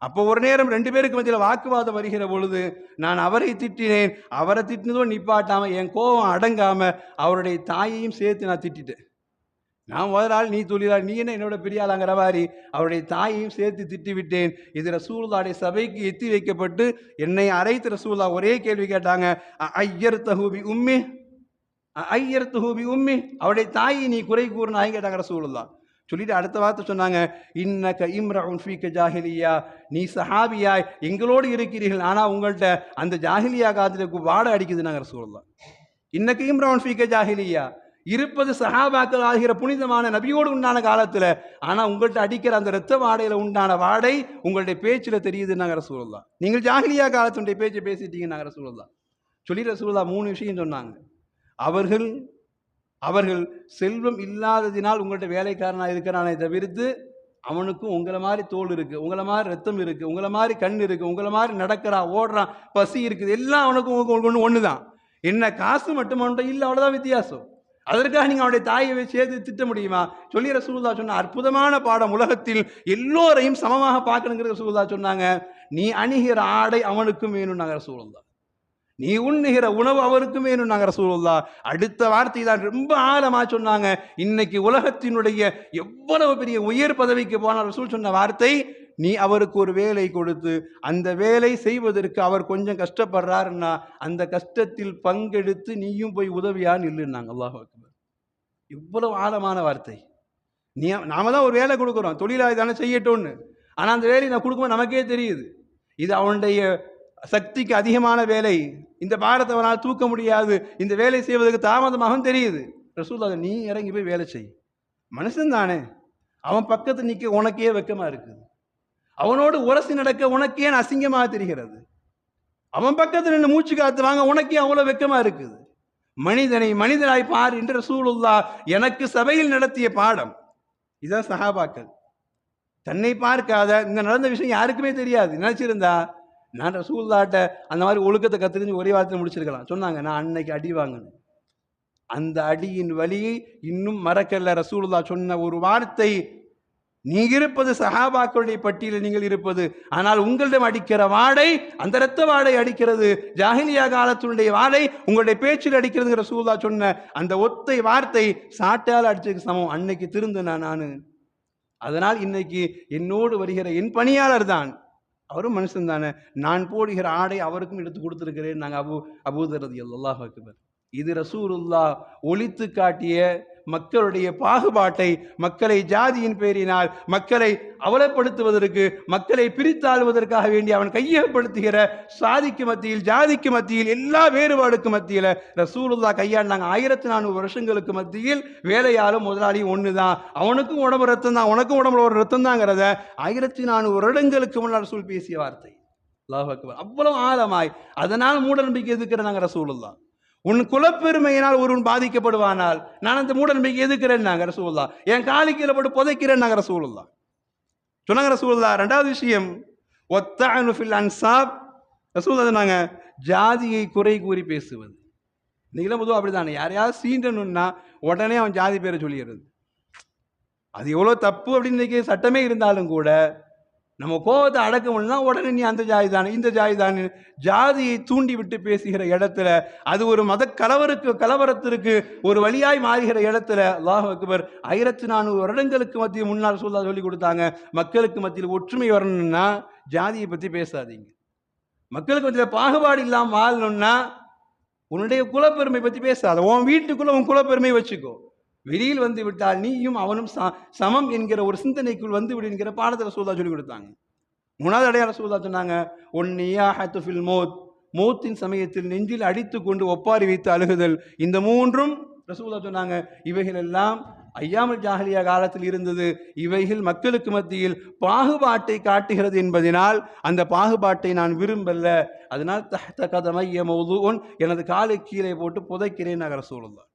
அப்போ ஒரு நேரம் 2 பேருக்கு மத்தியில் வாக்குவாதம் வருகிற பொழுது நான் அவரை திட்டினேன். அவரை திட்டினதோ நிப்பாட்டாம என் கோபம் அடங்காம அவருடைய தாயையும் சேர்த்து நான் திட்டிட்டேன். நான் முதலாள், நீ தொழிலாளி, நீ என்ன என்னோட பெரிய ஆளாங்கிற மாதிரி அவருடைய தாயையும் சேர்த்து திட்டி விட்டேன். இது ரசூலுல்லாஹ்வுடைய சபைக்கு எத்தி வைக்கப்பட்டு என்னை அழைத்து ரசூலுல்லாஹ் ஒரே கேள்வி கேட்டாங்க, ஐயர்தஹு பி உம்மி, ஐயர்தஹு பி உம்மி, அவருடைய தாயை நீ குறை கூறினாய் கேட்டாங்க ரசூலுல்லாஹ். சொல்லிட்டு அடுத்த வார்த்தை சொன்னாங்க, இன்னக இம்ரஉன் ஃபீக ஜாஹிலியா, நீ சஹாபியாய் எங்களோடு இருக்கிறீர்கள், ஆனால் உங்கள்கிட்ட அந்த ஜாஹிலியா காலத்தில் வாடை அடிக்குதுன்னாங்க ரசூலுல்லாஹ். இன்னக இம்ரஉன் ஃபீக ஜாஹிலியா, இருப்பது சஹாபாக்கள் ஆகிற புனிதமான நபியோடு உண்டான காலத்தில், ஆனால் உங்கள்கிட்ட அடிக்கிற அந்த இரத்த வாடையில் உண்டான வாடை உங்களுடைய பேச்சில் தெரியுதுன்னாங்க ரசூலுல்லாஹ். நீங்கள் ஜாஹிலியா காலத்துடைய பேச்சை பேசிட்டீங்கன்னாங்க ரசூலுல்லாஹ். சொல்லி ரசூலுல்லாஹ் 3 விஷயம் சொன்னாங்க. அவர்கள் செல்வம் இல்லாததினால் உங்கள்கிட்ட வேலைக்காரனாக இருக்கிறானே தவிர்த்து அவனுக்கும் உங்களை மாதிரி தோல் இருக்குது, உங்களை மாதிரி ரத்தம் இருக்குது, உங்களை மாதிரி கண் இருக்குது, உங்களை மாதிரி நடக்கிறான், ஓடுறான், பசி இருக்குது, எல்லாம் அவனுக்கும் ஒன்று தான். என்ன காசு மட்டும் அவன்கிட்ட இல்லை, அவ்வளோதான் வித்தியாசம். அதற்காக நீங்கள் அவனுடைய தாயை சேர்த்து திட்ட முடியுமா? சொல்லி ரசூலுல்லாஹ் சொன்ன அற்புதமான பாடம், உலகத்தில் எல்லோரையும் சமமாக பார்க்கணுங்கிற ரசூலுல்லாஹ் சொன்னாங்க. நீ அணிகிற ஆடை அவனுக்கும் வேணும் நாங்கள் ரசூலுல்லாஹ், நீ உண்ணுகிற உணவு அவருக்கும் வேணும் நாங்கள் ரசூலுல்லாஹ். அடுத்த வார்த்தை தான் ரொம்ப ஆழமாக சொன்னாங்க. இன்னைக்கு உலகத்தினுடைய எவ்வளவு பெரிய உயர் பதவிக்கு போன ரசூல் சொன்ன வார்த்தை, நீ அவருக்கு ஒரு வேலை கொடுத்து அந்த வேலை செய்வதற்கு அவர் கொஞ்சம் கஷ்டப்படுறாருன்னா அந்த கஷ்டத்தில் பங்கெடுத்து நீயும் போய் உதவியான்னு இல்லைன்னாங்க. அல்லாஹ் அக்பர். இவ்வளவு ஆழமான வார்த்தை. நாம தான் ஒரு வேலை கொடுக்குறோம், தொழிலாளி தானே செய்யட்டோன்னு, ஆனால் அந்த வேலையை நான் கொடுக்கும்போது நமக்கே தெரியுது இது அவனுடைய சக்திக்கு அதிகமான வேலை, இந்த பாரத்தை அவனால் தூக்க முடியாது, இந்த வேலை செய்வதற்கு தாமதமாகவும் தெரியுது. ரசூலுல்லாஹ், நீ இறங்கி போய் வேலை செய். மனுஷன் தானே, அவன் பக்கத்து நிற்க உனக்கே வெக்கமா இருக்குது, அவனோடு உரசி நடக்க உனக்கே அசிங்கமாக தெரிகிறது, அவன் பக்கத்தில் நின்று மூச்சு காத்து வாங்க உனக்கே அவ்வளோ வெக்கமா இருக்குது. மனிதனை மனிதனாய் பார் என்று ரசூலுல்லாஹ் எனக்கு சபையில் நடத்திய பாடம். இதுதான் சஹாபாக்கள். தன்னை பார்க்காத, இந்த நடந்த விஷயம் யாருக்குமே தெரியாது, நினைச்சிருந்தா நான் ரசூலுல்லாஹ்ட்ட அந்த மாதிரி ஒழுக்கத்தை கற்றுக்கிட்டு ஒரே வார்த்தையில் முடிச்சிருக்கலாம். சொன்னாங்க, நான் அன்னைக்கு அடி வாங்கினேன், அந்த அடியின் வலியை இன்னும் மறக்கல. ரசூலுல்லாஹ் சொன்ன ஒரு வார்த்தை, நீ இருப்பது சஹாபாக்களுடைய பட்டியலில் நீங்கள் இருப்பது, ஆனால் உங்களிடம் அடிக்கிற வாடை அந்த இரத்த வாடை அடிக்கிறது, ஜாஹிலியா காலத்துடைய வாடை உங்களுடைய பேச்சில் அடிக்கிறதுங்கிற ரசூலுல்லாஹ் சொன்ன அந்த ஒத்தை வார்த்தை சாட்டால் அடிச்சதுக்கு சமம். அன்னைக்கு திருந்தினேன் நான். அதனால் இன்னைக்கு என்னோடு வருகிற என் பணியாளர் தான், அவரும் மனுஷன் தானே, நான் போடுகிற ஆடை அவருக்கும் எடுத்து கொடுத்துருக்கிறேன் நாங்கள் அபூதர் ரலியல்லாஹு அக்பர். இது ரசூலுல்லாஹ் ஒழித்து காட்டிய மக்களுடைய பாகுபாட்டை, மக்களை ஜாதியின் பேரினால் மக்களை அவலப்படுத்துவதற்கு, மக்களை பிரித்தாளுவதற்காக வேண்டி அவன் கையகப்படுத்துகிற சாதிக்கு மத்தியில், ஜாதிக்கு மத்தியில், எல்லா வேறுபாடுக்கு மத்தியில் ரசூலுல்லாஹ் கையாண்டாங்க. 1400 வருஷங்களுக்கு மத்தியில் வேலையாலும் முதலாளியும் ஒன்று தான், அவனுக்கும் உடம்பு ரத்தம் தான், உனக்கும் உடம்புல ஒரு ரத்தம் தாங்கிறத 1400 வருடங்களுக்கு முன்னால் ரசூல் பேசிய வார்த்தை. அல்லாஹ் அக்பர். அவ்வளவு ஆழமாய். அதனால் மூட நம்பிக்கை எதுக்குறாங்க ரசூலுல்லாஹ். உன் குலப்பெருமையினால் ஒருவன் பாதிக்கப்படுவானால் நான் அந்த மூட நம்பிக்கை எதுக்கிறேன் நாங்க ரசூலுல்லாஹ், என் காலிக்கீழ போட்டு புதைக்கிறேன் நாங்க ரசூலுல்லாஹ் சொன்னாங்க. ரசூலுல்லாஹ் ரெண்டாவது விஷயம், ஒத்தஅனு ஃபில் அன்சாப், ரசூலுல்லாஹ் சொன்னாங்க, ஜாதியை குறை கூறி பேசுவது. நீங்களும் பொதுவாக அப்படிதானே, யாரையாவது சீண்டணும்னா உடனே அவன் ஜாதி பேரை சொல்லிடுறது. அது எவ்வளோ தப்பு அப்படின்னு இன்னைக்கு சட்டமே இருந்தாலும் கூட நம்ம கோபத்தை அடக்க முடியும்னா உடனே நீ அந்த ஜாதி தானே, இந்த ஜாதி தானே, ஜாதியை தூண்டி விட்டு பேசுகிற இடத்துல, அது ஒரு மத கலவரத்திற்கு ஒரு வழியாய் மாறுகிற இடத்துல, அல்லாஹ் அக்பர், 1400 வருடங்களுக்கு மத்தியில் முன்னால் ரசூலுல்லாஹ் சொல்லி கொடுத்தாங்க, மக்களுக்கு மத்தியில் ஒற்றுமை வரணும்னா ஜாதியை பற்றி பேசாதீங்க, மக்களுக்கு மத்தியில் பாகுபாடு இல்லாமல் வாழணும்னா உன்னுடைய குலப்பெருமை பற்றி பேசாத, உன் வீட்டுக்குள்ள உன் குலப்பெருமை வச்சுக்கோ, வெளியில் வந்து விட்டால் நீயும் அவனும் சமம் என்கிற ஒரு சிந்தனைக்குள் வந்து விடு என்கிற பாடத்தை ரசூலுல்லாஹ் சொல்லி கொடுத்தாங்க. 3வது அடையாளம் ரசூலுல்லாஹ் சொன்னாங்க, ஒன்னியாஹத்து ஃபில் மௌத், மௌத்தின் சமயத்தில் நெஞ்சில் அடித்து கொண்டு ஒப்பாரி வைத்து அழுகுதல். இந்த 3ம் ரசூலுல்லாஹ் சொன்னாங்க, இவைகள் எல்லாம் ஐயாமுல் ஜாஹிலியா காலத்தில் இருந்தது. இவைகள் மக்களுக்கு மத்தியில் பாகுபாட்டை காட்டுகிறது என்பதனால் அந்த பாகுபாட்டை நான் விரும்பல. அதனால் தஹ்த கதமைய மௌதுஉன், எனது காலை கீழே போட்டு புதைக்கிறேன் நகர ரசூலுல்லாஹ்,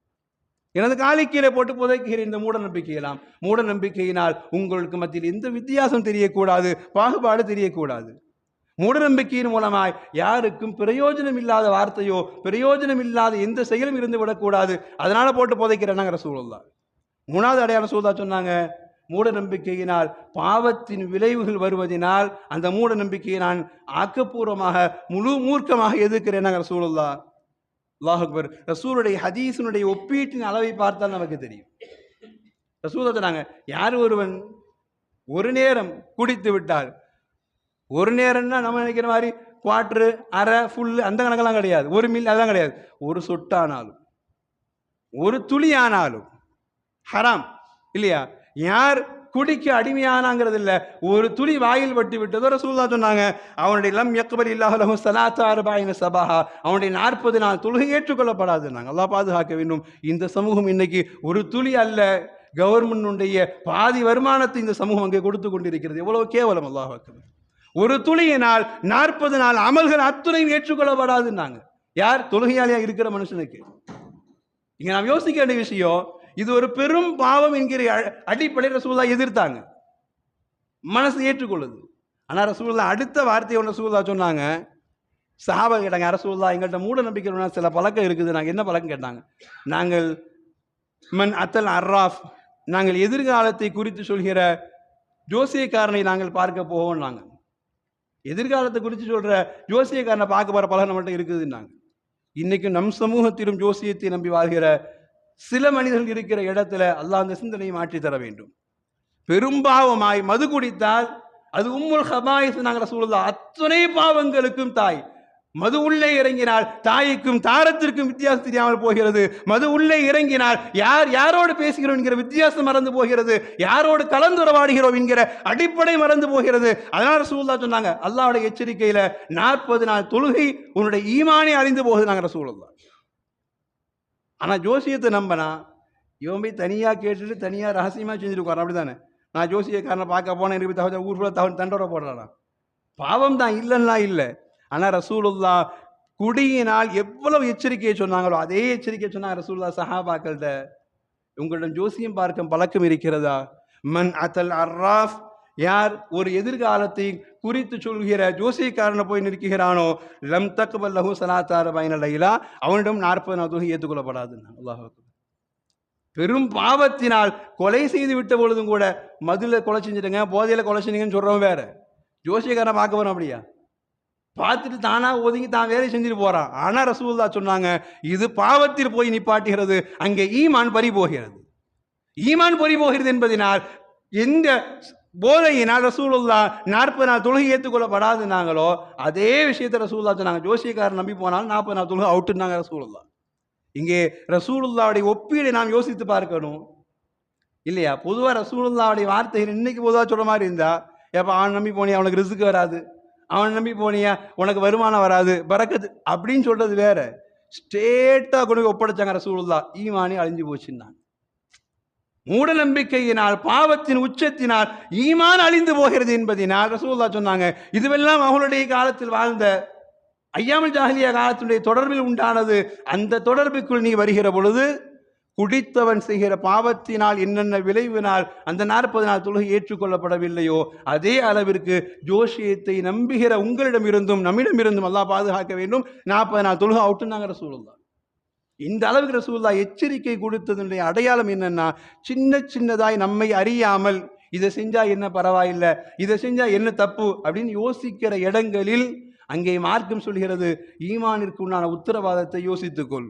எனது காலை கீழே போட்டு புதைக்கிறேன். இந்த மூட நம்பிக்கையெல்லாம், மூட நம்பிக்கையினால் உங்களுக்கு மத்தியில் எந்த வித்தியாசம் தெரியக்கூடாது, பாகுபாடு தெரியக்கூடாது. மூட நம்பிக்கையின் மூலமாய் யாருக்கும் பிரயோஜனம் இல்லாத வார்த்தையோ பிரயோஜனம் இல்லாத எந்த செயலும் இருந்து விடக்கூடாது. அதனால போட்டு புதைக்கிறேன் ரசூலுல்லாஹ். மூணாவது அடையாளம் ரசூலுல்லாஹ் சொன்னாங்க, மூட நம்பிக்கையினால் பாவத்தின் விளைவுகள் வருவதனால் அந்த மூட நம்பிக்கையை நான் ஆக்கப்பூர்வமாக முழு மூர்க்கமாக எதிர்க்கிறேன் ரசூலுல்லாஹ். அல்லாஹ் அக்பர். ரசூலுடைய ஹதீஸினுடைய ஒப்பீட்டின் அளவை பார்த்தால் நமக்கு தெரியும். ரசூலுல்லாஹ் சொன்னாங்க, யார் ஒருவன் ஒரு நேரம் குடித்து விட்டால், ஒரு நேரம்னா நம்ம நினைக்கிற மாதிரி குவார்ட்ரு, அரை, ஃபுல்லு அந்த கணக்கெல்லாம் கிடையாது, ஒரு மில் அதெல்லாம் கிடையாது. ஒரு சொட்டானாலும் ஒரு துளி ஆனாலும் ஹராம் இல்லையா? யார் குடிக்க அடிமையானாங்கிறது இல்லை, ஒரு துளி வாயில் பட்டு விட்டதோ ரசூலுல்லாஹ் சொன்னாங்க, அவனுடைய லம் யக்பல் இல்லாஹு லஹு ஸலாத்து அர்பஈன சபஹா, அவனுடைய 40 நாள் தொழுகை ஏற்றுக்கொள்ளப்படாது. நாங்கள் அல்லாஹ் பாதுகாக்க வேண்டும். இந்த சமூகம் இன்னைக்கு ஒரு துளி அல்ல, கவர்மெண்டுடைய பாதி வருமானத்தை இந்த சமூகம் அங்கே கொடுத்து கொண்டிருக்கிறது. எவ்வளவு கேவலம்! அல்லாஹ் அக்பர். ஒரு துளியினால் 40 நாள் அமல்கள் அத்துணையும் ஏற்றுக்கொள்ளப்படாதுன்னாங்க. யார்? தொழுகையாளியா இருக்கிற மனுஷனுக்கு. இங்க நாம் யோசிக்க வேண்டிய விஷயம், இது ஒரு பெரும் பாவம் என்கிற அடிப்படையில் ரசூலுல்லாஹ் எதிர்த்தாங்க, மனசு ஏற்றுக்கொள்ளுது. ஆனால் ரசூலுல்லாஹ் அடுத்த வார்த்தையை ஒன்று ரசூலுல்லாஹ் சொன்னாங்க. சஹாபா கேட்டாங்க, ரசூலுல்லாஹ் எங்கள்கிட்ட மூட நம்பிக்கை சில பழக்கம் இருக்குது, நாங்கள் என்ன பழக்கம் கேட்டாங்க. நாங்கள் மன் அத்தல் அர்ராஃப், நாங்கள் எதிர்காலத்தை குறித்து சொல்கிற ஜோசியக்காரனை நாங்கள் பார்க்க போவோம். நாங்கள் எதிர்காலத்தை குறித்து சொல்கிற ஜோசியக்காரனை பார்க்க போகிற பழகம் நம்மள்கிட்ட இருக்குதுன்னாங்க. இன்னைக்கு நம் சமூகத்திலும் ஜோசியத்தை நம்பி வாழ்கிற சில மனிதர்கள் இருக்கிற இடத்துல அல்லாஹ் அந்த சிந்தனையை மாற்றி தர வேண்டும். பெரும்பாவமாய் மது குடித்தால் அது உம்முல் ஹபாயிஸ் நாங்கள் ரசூலுல்லாஹ் அத்தனை பாவங்களுக்கும் தாய். மது உள்ளே இறங்கினால் தாய்க்கும் தாரத்திற்கும் வித்தியாசம் தெரியாமல் போகிறது. மது உள்ளே இறங்கினால் யார் யாரோடு பேசுகிறோம் என்கிற வித்தியாசம் மறந்து போகிறது, யாரோடு கலந்துரையாடுகிறோம் என்கிற அடிப்படை மறந்து போகிறது. அதனால ரசூலுல்லாஹ் சொன்னாங்க, அல்லாஹ்வுடைய எச்சரிக்கையில 40 நாள் தொழுகை உன்னுடைய ஈமானே அழிந்து போகுது நாங்கள் ரசூலுல்லாஹ். ஆனால் ஜோசியத்தை நம்பினா இவன் போய் தனியாக கேட்டுட்டு தனியாக ரகசியமாக செஞ்சுட்டு உட்காரான். அப்படி தானே? நான் ஜோசியக்காரனை பார்க்க போனேன், எனக்கு தகவல் ஊர் ஃபுல்லாக தண்டோரை போடுறான். பாவம் தான், இல்லைன்னா இல்லை. ஆனால் ரசூலுல்லாஹ் குடியினால் எவ்வளவு எச்சரிக்கையை சொன்னாங்களோ அதே எச்சரிக்கை சொன்னாங்க ரசூலுல்லாஹ் சஹாபாக்கள்கிட்ட. உங்களிடம் ஜோசியம் பார்க்கும் பழக்கம் இருக்கிறதா? மன் அத்தல் அர்ராஃப், யார் ஒரு எதிர்காலத்தை குறித்து சொல்கிற ஜோசியக்காரனை போய் நிற்கிறானோ, லம் தக்பல் லஹு ஸலாத்து அர்பஈன லைலா, அவனிடம் 40 நாள் தொழுகை ஏற்றுக்கொள்ளப்படாது. அல்லாஹ் அக்பர். பெரும் பாவத்தினால் கொலை செய்து விட்ட பொழுதும் கூட, மதுல கொலை செஞ்சுட்டுங்க, போதையில் கொலை செஞ்சீங்கன்னு சொல்கிறவன் வேற, ஜோசியக்காரனை பார்க்க போகிறோம் அப்படியா? பார்த்துட்டு தானா ஒதுங்கி தான் வேலை செஞ்சுட்டு போறான். ஆனால் ரசூலுல்லாஹ் சொன்னாங்க, இது பாவத்தில் போய் நிப்பாட்டுகிறது, அங்கே ஈமான் பறி போகிறது. ஈமான் பறி போகிறது என்பதனால் எந்த போதையினால் ரசூலுல்லாஹ் 40 நாள் தொழுகை ஏற்றுக்கொள்ளப்படாதுன்னாங்களோ அதே விஷயத்தை ரசூலுல்லாஹ் சொன்னாங்க. ஜோசியக்காரன் நம்பி போனாலும் 40 நாள் தொழுகை அவுட்டுனாங்க ரசூலுல்லாஹ். இங்கே ரசூலுல்லாஹ்வுடைய ஒப்பீடை நாம் யோசித்து பார்க்கணும் இல்லையா? பொதுவாக ரசூலுல்லாஹ்வுடைய வார்த்தைகள் இன்னைக்கு பொதுவாக சொல்ற மாதிரி இருந்தா, எப்போ அவன் நம்பி போனியா அவனுக்கு ரிஸ்க் வராது, அவன் நம்பி போனியா உனக்கு வருமானம் வராது, பரக்கத்து அப்படின்னு சொல்றது வேற. ஸ்ட்ரேட்டா கொண்டு போய் ஒப்படைச்சாங்க ரசூலுல்லாஹ், ஈமானே அழிஞ்சு போச்சுன்னாங்க. மூட நம்பிக்கையினால் பாவத்தின் உச்சத்தினால் ஈமான் அழிந்து போகிறது என்பதனால் ரசூலுல்லாஹ் சொன்னாங்க, இதுவெல்லாம் அவங்களுடைய காலத்தில் வாழ்ந்த ஐயாமுல் ஜாஹிலியா காலத்தினுடைய தொடர்பில் உண்டானது. அந்த தொடர்புக்குள் நீ வருகிற பொழுது குடித்தவன் செய்கிற பாவத்தினால் என்னென்ன விளைவினால் அந்த 40 நாள் தொழுகை ஏற்றுக்கொள்ளப்படவில்லையோ அதே அளவிற்கு ஜோஷியத்தை நம்புகிற உங்களிடம் இருந்தும் நம்மிடம் இருந்தும் அல்லாஹ் பாதுகாக்க வேண்டும். 40 நாள் தொழுகை அவுட்டுனாங்க ரசூலுல்லாஹ். இந்த அளவுக்கு ரசூலுல்லாஹ் எச்சரிக்கை கொடுத்ததுடைய அடையாளம் என்னன்னா, சின்ன சின்னதாய் நம்மை அறியாமல் இதை செஞ்சா என்ன பரவாயில்லை, இதை செஞ்சா என்ன தப்பு அப்படின்னு யோசிக்கிற இடங்களில் அங்கே மார்க்கம் சொல்கிறது, ஈமானிற்கு உண்டான உத்தரவாதத்தை யோசித்துக்கொள்.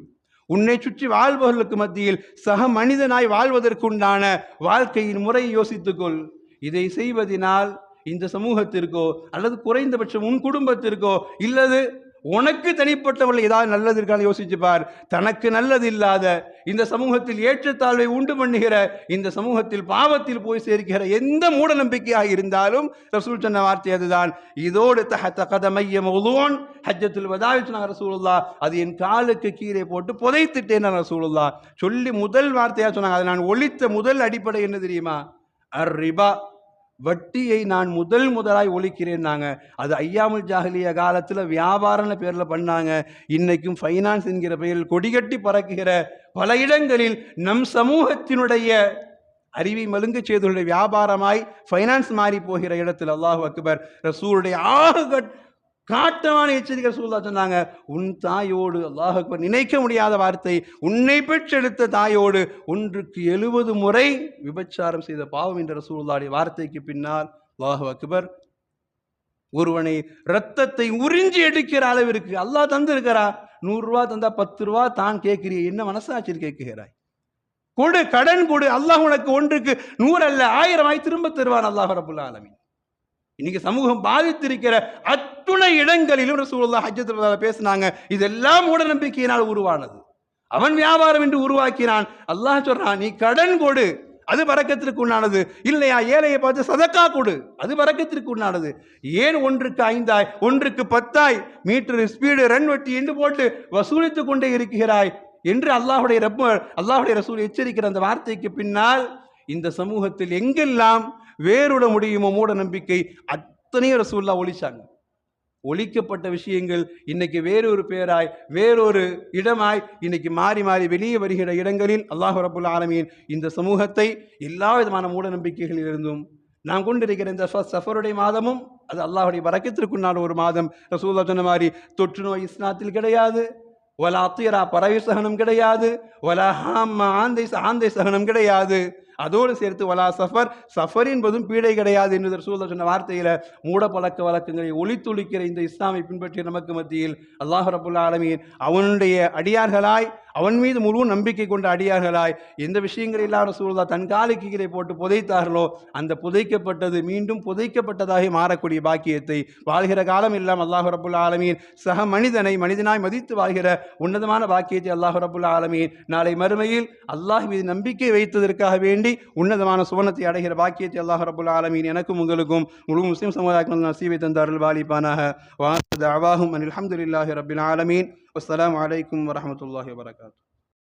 உன்னை சுற்றி வாழ்பவர்களுக்கு மத்தியில் சக மனிதனாய் வாழ்வதற்குண்டான வாழ்க்கையின் முறையை யோசித்துக்கொள். இதை செய்வதனால் இந்த சமூகத்திற்கோ அல்லது குறைந்தபட்சம் உன் குடும்பத்திற்கோ இல்லது உனக்கு தனிப்பட்டவர்கள் ஏதாவது நல்லது இருக்கான்னு யோசிச்சுப்பார். தனக்கு நல்லது இல்லாத இந்த சமூகத்தில் ஏற்றத்தாழ்வை உண்டு பண்ணுகிற இந்த சமூகத்தில் பாவத்தில் போய் சேர்க்கிற எந்த மூட நம்பிக்கையாக இருந்தாலும் ரசூல் சொன்ன வார்த்தை அதுதான். இதோடு தஹத கதமைய மௌலூன் ஹஜ்ஜத்துல் வதாவில் சொன்னாங்க ரசூலுல்லாஹ், அது என் காலுக்கு கீழே போட்டு புதைத்துட்டேன் ரசூலுல்லாஹ் சொல்லி முதல் வார்த்தையா சொன்னாங்க. அதை நான் ஒழித்த முதல் அடிப்படை என்ன தெரியுமா? அர் ரிபா, வட்டியை நான் முதலாய் ஒழிக்கிறேன்னாங்க. அது ஐயாமுல் ஜாஹிலியா காலத்தில் வியாபாரம்னு பேரில் பண்ணாங்க. இன்னைக்கும் ஃபைனான்ஸ் என்கிற பெயரில் கொடிகட்டி பறக்குகிற பல இடங்களில் நம் சமூகத்தினுடைய அறிவை மழுங்க செய்துள்ள வியாபாரமாய் ஃபைனான்ஸ் மாறி போகிற இடத்தில் அல்லாஹ் அக்பர் ரசூலுடைய காட்டமான எச்சரிக்கை ரசூலுல்லாஹ் சொன்னாங்க. உன் தாயோடு, அல்லாஹ் அக்பர், நினைக்க முடியாத வார்த்தை, உன்னை பெற்றெடுத்த தாயோடு 1க்கு 70 முறை விபச்சாரம் செய்த பாவம் என்ற ரசூலுல்லாஹ்வுடைய வார்த்தைக்கு பின்னால் அல்லாஹ் அக்பர் ஒருவனை ரத்தத்தை உறிஞ்சி எடுக்கிற அளவிற்கு அல்லாஹ் தந்திருக்கிறா. 100 ரூபா தந்தா 10 ரூபா தான் கேட்கிறீ, என்ன மனசாட்சியில் கேட்கிறாய்? கொடு, கடன் கொடு, அல்லாஹ் உனக்கு 1க்கு 100 அல்ல 1000 திரும்ப தருவான் அல்லாஹ் ரப்புல் ஆலமீன். இன்னைக்கு சமூகம் பாதித்திருக்கிற அத்துணை இடங்களிலும் ரசூலுல்லாஹ் ஹஜ்ஜத்துல் வதால பேசினாங்க. இதெல்லாம் மூட நம்பிக்கையினால் உருவானது. அவன் வியாபாரம் என்று உருவாக்கினான். அல்லாஹ் சொல்றான், நீ கடன் கொடு, அது பரக்கத்திற்கு உண்டானது. இல்லையா, ஏழையை பார்த்து சதக்கா கொடு, அது பரக்கத்திற்கு உண்டானது. ஏன் 1க்கு 5 1க்கு 10 மீட்டர் ஸ்பீடு ரன் வட்டி என்று போட்டு வசூலித்துக் கொண்டே இருக்கிறாய் என்று அல்லாஹுடைய ரசூல் எச்சரிக்கிற அந்த வார்த்தைக்கு பின்னால் இந்த சமூகத்தில் எங்கெல்லாம் வேறுட முடியுமோ மூட நம்பிக்கை அத்தனையும் ரசூலுல்லாஹ் ஒழிச்சாங்க. ஒழிக்கப்பட்ட விஷயங்கள் இன்னைக்கு வேறொரு பேராய், வேறொரு இடமாய் இன்னைக்கு மாறி மாறி வெளியே வருகிற இடங்களில் அல்லாஹ் ரப்புல் ஆலமீன் இந்த சமூகத்தை எல்லா விதமான மூட நம்பிக்கைகளிலிருந்தும் நாம் கொண்டிருக்கிற இந்த சஃபருடைய மாதமும் அது அல்லாஹுடைய பரக்கத்திற்குண்டான ஒரு மாதம். ரசூலுல்லாஹ் சொன்ன மாதிரி தொற்று நோய் இஸ்லாத்தில் கிடையாது, ஒலா அத்தியரா பறவை சகனம் கிடையாது, ஒலா ஹாம்மா ஆந்தை சகனம் கிடையாது. அதோடு சேர்த்து வலா சஃபர் என்பதும் பீடை கிடையாது என்று ரசூலுல்லாஹ் சொன்ன வார்த்தையில மூட பழக்க வழக்கங்களை ஒளித்துளிக்கிற இந்த இஸ்லாமை பின்பற்றிய நமக்கு மத்தியில் அல்லாஹ் ரப்புல் ஆலமீன் அவனுடைய அடியார்களாய், அவன் மீது முழு நம்பிக்கை கொண்ட அடியார்களாய் எந்த விஷயங்களெல்லாம் ரசூலுல்லாஹ் தன் காலுக்கு கீழே போட்டு புதைத்தார்களோ அந்த புதைக்கப்பட்டது மீண்டும் புதைக்கப்பட்டதாக மாறக்கூடிய பாக்கியத்தை வாழ்கிற காலம் எல்லாம் அல்லாஹ் ரப்புல் ஆலமீன் சக மனிதனாய் மதித்து வாழ்கிற உன்னதமான பாக்கியத்தை அல்லாஹ் ரப்புல் ஆலமீன் நாளை மறுமையில் அல்லாஹ் மீது நம்பிக்கை வைத்ததற்காக வேண்டி உன்னதமான சுவனத்தை அடைகிற பாக்கியத்தை அல்லாஹ் ரப்புல் ஆலமீன் எனக்கும் உங்களுக்கும் முழு முஸ்லிம் சமுதாயத்தின் நசீபை தந்த அருள் பாலிப்பானாக. வ ஆகிரு தஅவாஹும் அனில் ஹம்துலில்லாஹி ரப்பில் ஆலமீன். வஸ்ஸலாமு அலைக்கும் வரஹ்மத்துல்லாஹி வபரகாத்துஹு.